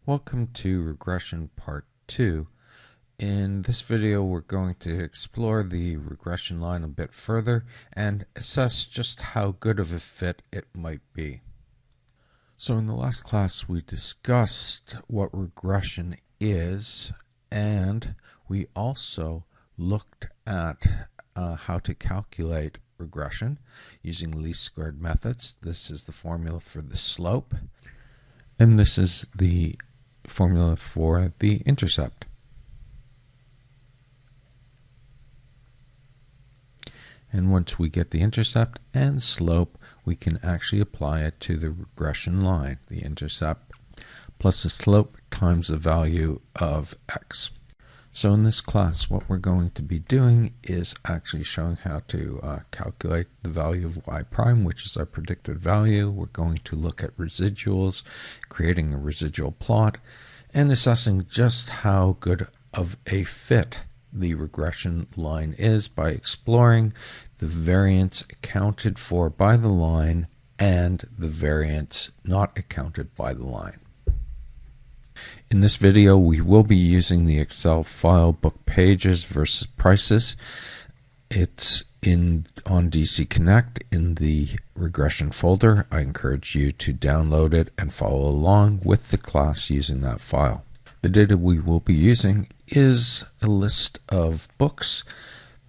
Welcome to Regression Part II. In this video, we're going to explore the regression line a bit further and assess just how good of a fit it might be. So in the last class, we discussed what regression is, and we also looked at how to calculate regression using least squared methods. This is the formula for the slope, and this is the formula for the intercept. And once we get the intercept and slope, we can actually apply it to the regression line, the intercept plus the slope times the value of x. So in this class, what we're going to be doing is actually showing how to calculate the value of y prime, which is our predicted value. We're going to look at residuals, creating a residual plot, and assessing just how good of a fit the regression line is by exploring the variance accounted for by the line and the variance not accounted by the line. In this video, we will be using the Excel file book pages versus prices. It's on DC Connect in the regression folder. I encourage you to download it and follow along with the class using that file. The data we will be using is a list of books,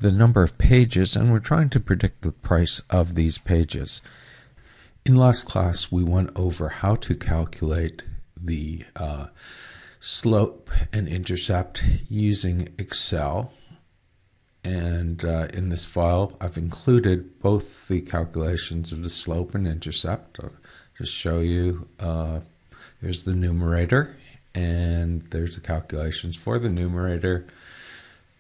the number of pages, and we're trying to predict the price of these pages. In last class, we went over how to calculate the slope and intercept using Excel, and in this file I've included both the calculations of the slope and intercept. I'll just show you, there's the numerator and there's the calculations for the numerator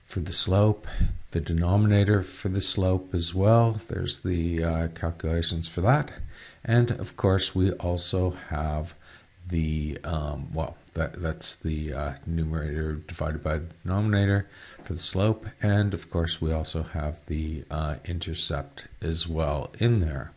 for the slope, the denominator for the slope as well. There's the calculations for that, and of course we also have the that's the numerator divided by the denominator for the slope, and of course we also have the intercept as well in there.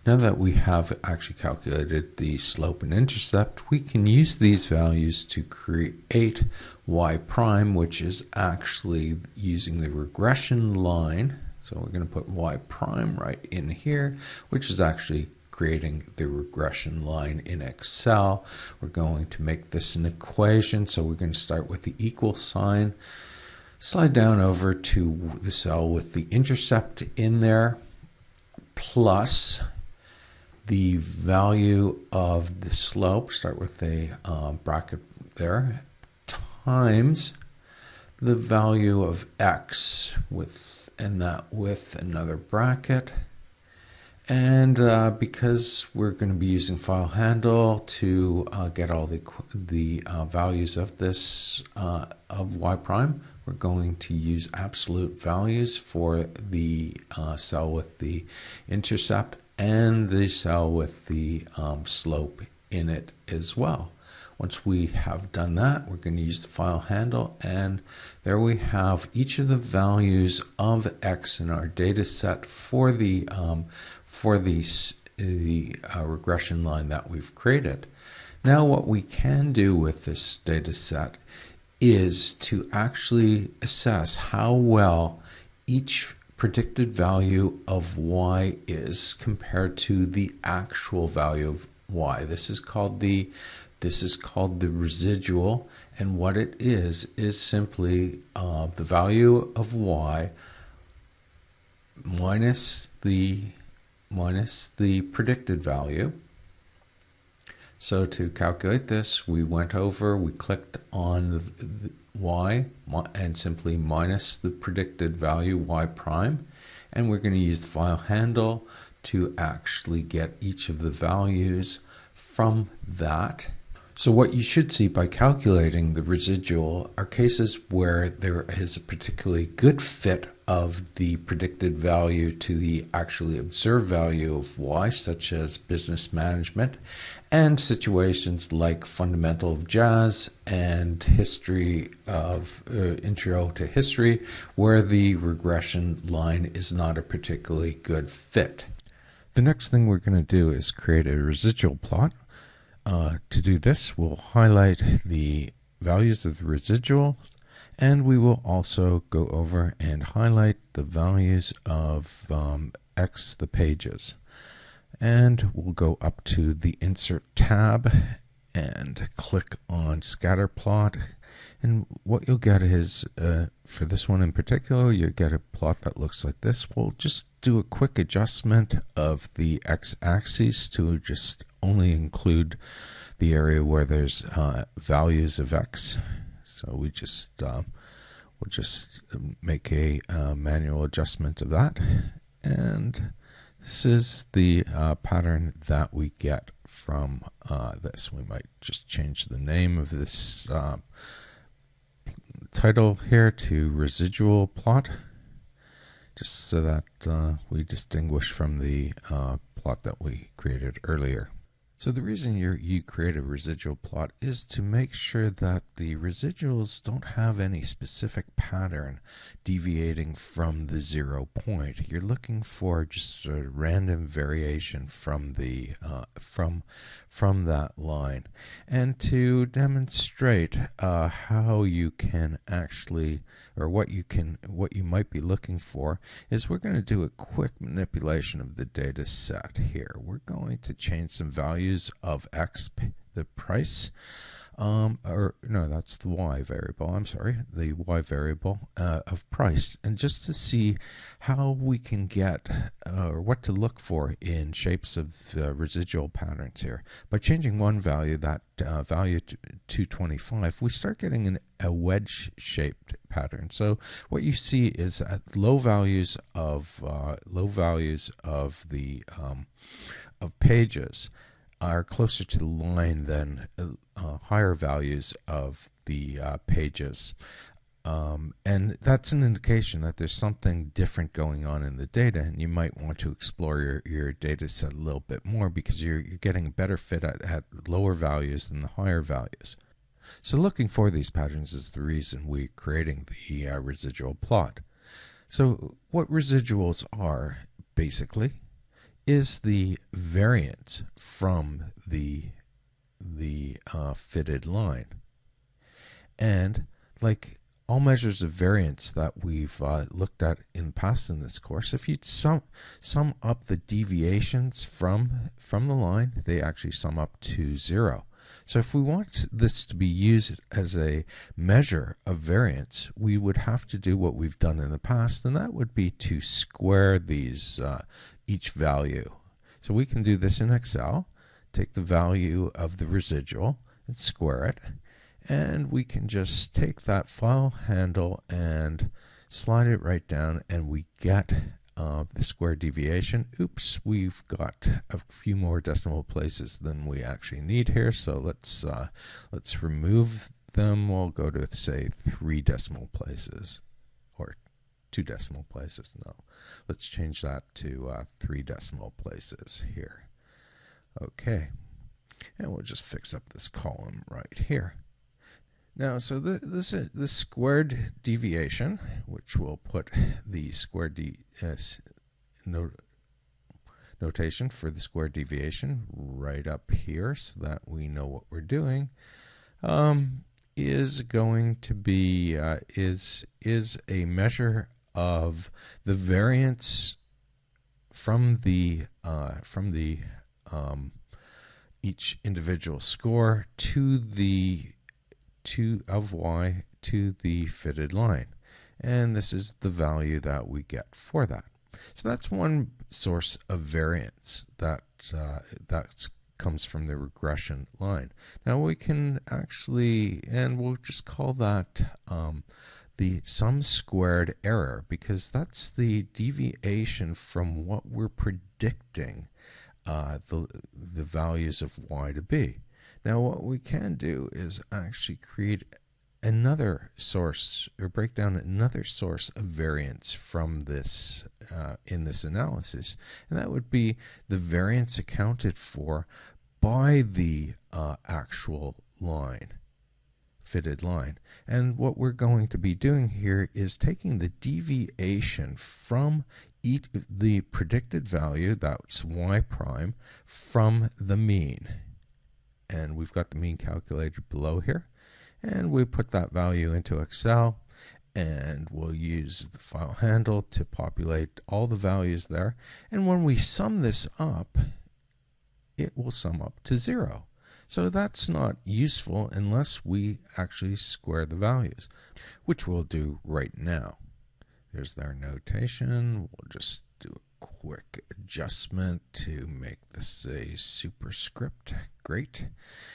Now that we have actually calculated the slope and intercept, we can use these values to create y prime, which is actually using the regression line. So we're going to put y prime right in here, which is actually creating the regression line in Excel. We're going to make this an equation, so we're going to start with the equal sign, slide down over to the cell with the intercept in there, plus the value of the slope, start with a bracket there, times the value of x with another bracket. And because we're going to be using file handle to get all the values of this of y prime, we're going to use absolute values for the cell with the intercept and the cell with the slope in it as well. Once we have done that, we're going to use the file handle, and there we have each of the values of x in our data set for the regression line that we've created. Now what we can do with this data set is to actually assess how well each predicted value of y is compared to the actual value of y. This is called the residual, and what it is simply the value of y minus the predicted value. So to calculate this, we clicked on the y and simply minus the predicted value y prime, and we're going to use the file handle to actually get each of the values from that. So what you should see by calculating the residual are cases where there is a particularly good fit of the predicted value to the actually observed value of y, such as business management, and situations like fundamental of jazz and history of intro to history, where the regression line is not a particularly good fit. The next thing we're going to do is create a residual plot. To do this, we'll highlight the values of the residuals, and we will also go over and highlight the values of X, the pages. And we'll go up to the Insert tab and click on Scatter Plot. And what you'll get is, for this one in particular, you'll get a plot that looks like this. We'll just do a quick adjustment of the x-axis to just only include the area where there's values of x. So we just we'll just make a manual adjustment of that. And this is the pattern that we get from this. We might just change the name of this title here to Residual Plot, just so that we distinguish from the plot that we created earlier. So the reason you create a residual plot is to make sure that the residuals don't have any specific pattern deviating from the 0 point. You're looking for just a random variation from the from that line. And to demonstrate how you can actually, or what you might be looking for, is we're going to do a quick manipulation of the data set here. We're going to change some values of X, the price, or no, that's the Y variable, I'm sorry, the Y variable of price, and just to see how we can get, or what to look for in shapes of residual patterns here. By changing one value, that value to 225, we start getting a wedge-shaped pattern. So what you see is at low values of the of pages are closer to the line than higher values of the pages. And that's an indication that there's something different going on in the data, and you might want to explore your data set a little bit more, because you're getting a better fit at lower values than the higher values. So looking for these patterns is the reason we're creating the residual plot. So what residuals are, basically, is the variance from the fitted line. And like all measures of variance that we've looked at in the past in this course, if you sum up the deviations from the line, they actually sum up to 0. So if we want this to be used as a measure of variance, we would have to do what we've done in the past, and that would be to square these each value. So we can do this in Excel, take the value of the residual and square it, and we can just take that file handle and slide it right down, and we get the square deviation. Oops, we've got a few more decimal places than we actually need here, so let's remove them. We'll go to, say, 3 decimal places, or 2 decimal places. No, let's change that to 3 decimal places here. Okay, and we'll just fix up this column right here. Now, so this squared deviation, which we'll put the squared notation for the squared deviation right up here, so that we know what we're doing, is going to be is a measure of the variance from the each individual score to the of y to the fitted line, and this is the value that we get for that. So that's one source of variance that comes from the regression line. Now we can actually, and we'll just call that the sum squared error, because that's the deviation from what we're predicting the values of y to be. Now what we can do is actually create another source, or break down another source of variance from this in this analysis, and that would be the variance accounted for by the actual line, fitted line. And what we're going to be doing here is taking the deviation from the predicted value, that's y prime, from the mean. and we've got the mean calculated below here, and we put that value into Excel, and we'll use the file handle to populate all the values there, and when we sum this up, it will sum up to 0. So that's not useful unless we actually square the values, which we'll do right now. There's their notation. We'll just do a quick adjustment to make this a superscript. Great.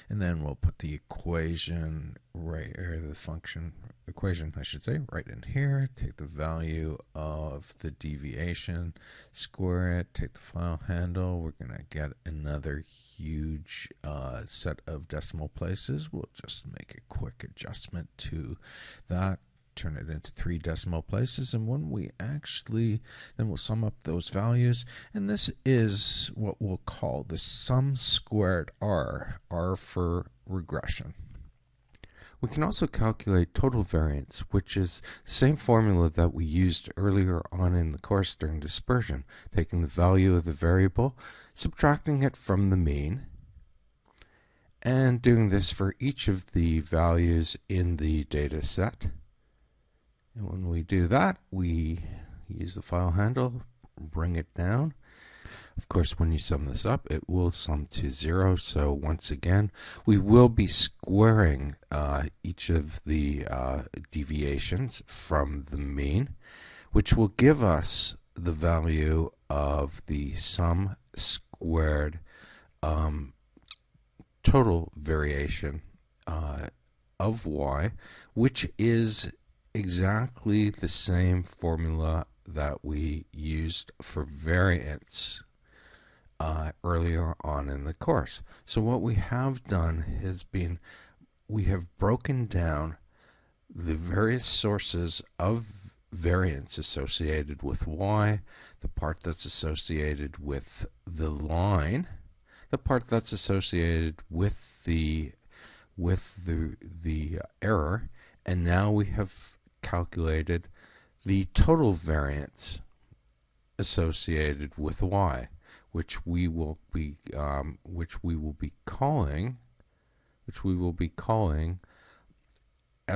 And then we'll put the equation right, or the function equation, I should say, right in here. Take the value of the deviation, square it, take the file handle. We're going to get another huge set of decimal places. We'll just make a quick adjustment to that. Turn it into 3 decimal places, and when we actually, then we'll sum up those values, and this is what we'll call the sum squared R for regression. We can also calculate total variance, which is the same formula that we used earlier on in the course during dispersion, taking the value of the variable, subtracting it from the mean, and doing this for each of the values in the data set. And when we do that, we use the file handle, bring it down. Of course, when you sum this up, it will sum to 0. So once again, we will be squaring each of the deviations from the mean, which will give us the value of the sum squared total variation of y, which is exactly the same formula that we used for variance earlier on in the course. So what we have done has been, we have broken down the various sources of variance associated with y, the part that's associated with the line, the part that's associated with the error, and now we have calculated the total variance associated with y, which we will be calling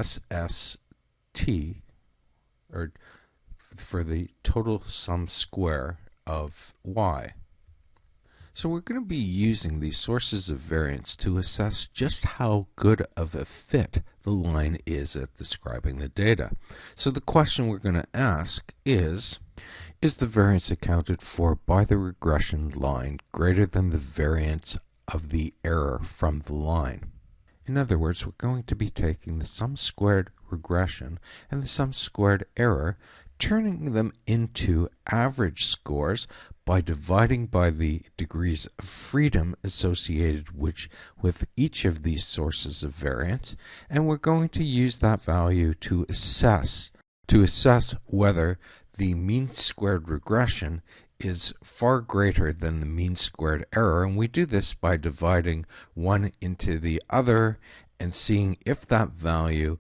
SST, or for the total sum square of y. So we're going to be using these sources of variance to assess just how good of a fit the line is at describing the data. So the question we're going to ask is the variance accounted for by the regression line greater than the variance of the error from the line? In other words, we're going to be taking the sum squared regression and the sum squared error, turning them into average scores by dividing by the degrees of freedom associated with each of these sources of variance, and we're going to use that value to assess whether the mean squared regression is far greater than the mean squared error, and we do this by dividing one into the other and seeing if that value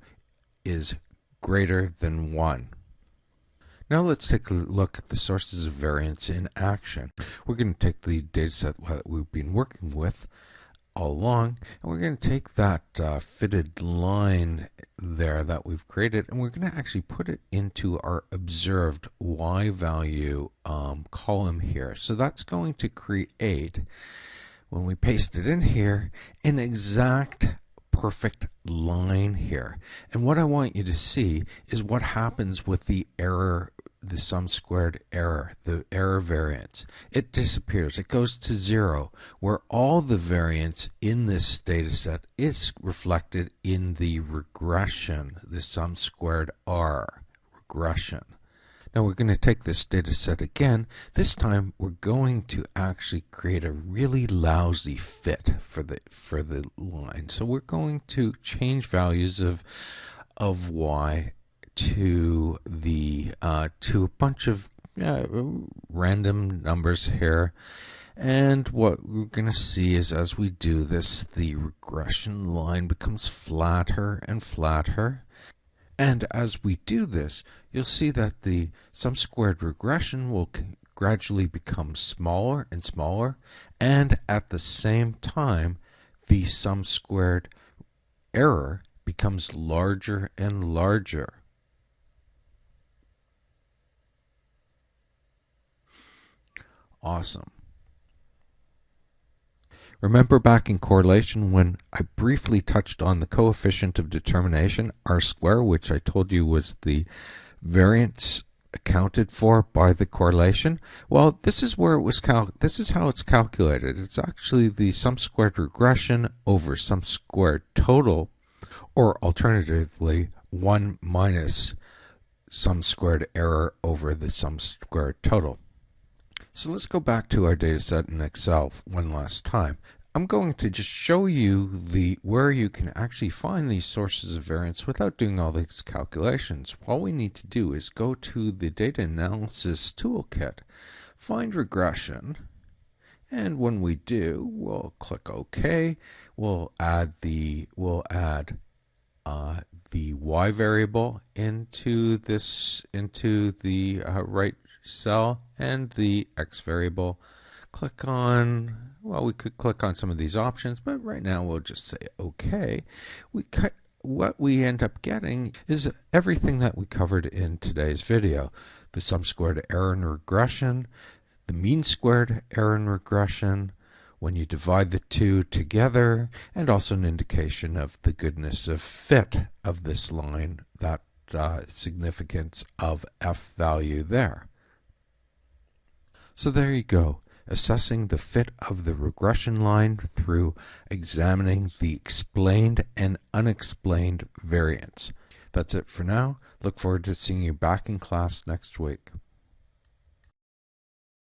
is greater than 1. Now let's take a look at the sources of variance in action. We're going to take the dataset that we've been working with all along, and we're going to take that fitted line there that we've created, and we're going to actually put it into our observed y value column here. So that's going to create, when we paste it in here, an exact perfect line here. And what I want you to see is what happens with the error, the sum squared error, the error variance. It disappears. It goes to 0, where all the variance in this data set is reflected in the regression, the sum squared R regression. Now we're going to take this data set again. This time we're going to actually create a really lousy fit for the line. So we're going to change values of y to a bunch of random numbers here. And what we're going to see is, as we do this, the regression line becomes flatter and flatter. And as we do this, you'll see that the sum squared regression will gradually become smaller and smaller, and at the same time, the sum squared error becomes larger and larger. Awesome. Remember back in correlation when I briefly touched on the coefficient of determination, r squared, which I told you was the variance accounted for by the correlation? Well, this is where it was this is how it's calculated. It's actually the sum squared regression over sum squared total, or alternatively 1 minus sum squared error over the sum squared total. So let's go back to our data set in Excel one last time. I'm going to just show you where you can actually find these sources of variance without doing all these calculations. All we need to do is go to the Data Analysis Toolkit, find regression, and when we do, we'll click OK. We'll add the y variable into the right cell and the x variable. Click on, well, we could click on some of these options, but right now we'll just say OK. What we end up getting is everything that we covered in today's video. The sum squared error and regression, the mean squared error and regression, when you divide the two together, and also an indication of the goodness of fit of this line, that significance of f value there. So there you go, assessing the fit of the regression line through examining the explained and unexplained variance. That's it for now. Look forward to seeing you back in class next week.